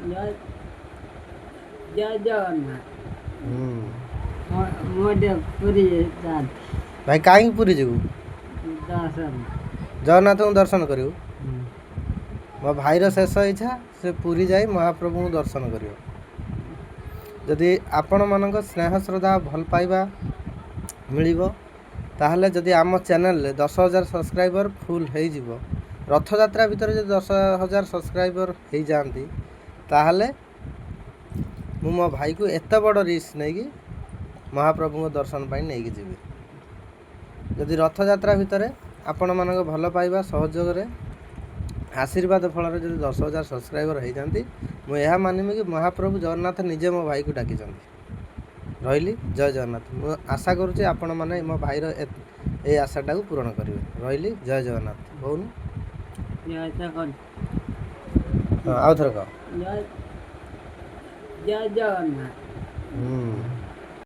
ଜୟ ଜୟ ଜଗନ୍ନାଥ। ହୁଁ ମୁଁ ଟିକେ ପୁରୀ ଯାଆନ୍ତି ଭାଇ କାହିଁକି ପୁରୀ ଯିବୁ? ଦର୍ଶନ। ଜଗନ୍ନାଥଙ୍କୁ ଦର୍ଶନ କରିବୁ। ହୁଁ। ମୋ ଭାଇର ଶେଷ ଇଚ୍ଛା ସେ ପୁରୀ ଯାଇ ମହାପ୍ରଭୁଙ୍କୁ ଦର୍ଶନ କରିବ। ଯଦି ଆପଣମାନଙ୍କ ସ୍ନେହ ଶ୍ରଦ୍ଧା ଭଲ ପାଇବା ମିଳିବ ତାହେଲେ ଯଦି ଆମ ଚ୍ୟାନେଲରେ 10,000 ସବସ୍କ୍ରାଇବର ଫୁଲ୍ ହେଇଯିବ, ରଥଯାତ୍ରା ଭିତରେ ଯଦି 10,000 ସବସ୍କ୍ରାଇବର ହେଇଯାଆନ୍ତି ତାହେଲେ ମୁଁ ମୋ ଭାଇକୁ ଏତେ ବଡ଼ ରିସ୍କ ନେଇକି ମହାପ୍ରଭୁଙ୍କ ଦର୍ଶନ ପାଇଁ ନେଇକି ଯିବି। ଯଦି ରଥଯାତ୍ରା ଭିତରେ ଆପଣମାନଙ୍କ ଭଲ ପାଇବା ସହଯୋଗରେ ଆଶୀର୍ବାଦ ଫଳରେ ଯଦି 10,000 ସବସ୍କ୍ରାଇବର ହେଇଯାନ୍ତି, ମୁଁ ଏହା ମାନିବି କି ମହାପ୍ରଭୁ ଜଗନ୍ନାଥ ନିଜେ ମୋ ଭାଇକୁ ଡାକିଛନ୍ତି। ରହିଲି, ଜୟ ଜଗନ୍ନାଥ। ମୁଁ ଆଶା କରୁଛି ଆପଣମାନେ ମୋ ଭାଇର ଏଇ ଆଶାଟାକୁ ପୂରଣ କରିବେ। ରହିଲି, ଜୟ ଜଗନ୍ନାଥ। କହୁନୁ ଜୟ ଜଗନ୍ନାଥ। ହଁ ଆଉ ଥରେ କହ। ଜୟ ଜୟ ଜଗନ୍ନାଥ।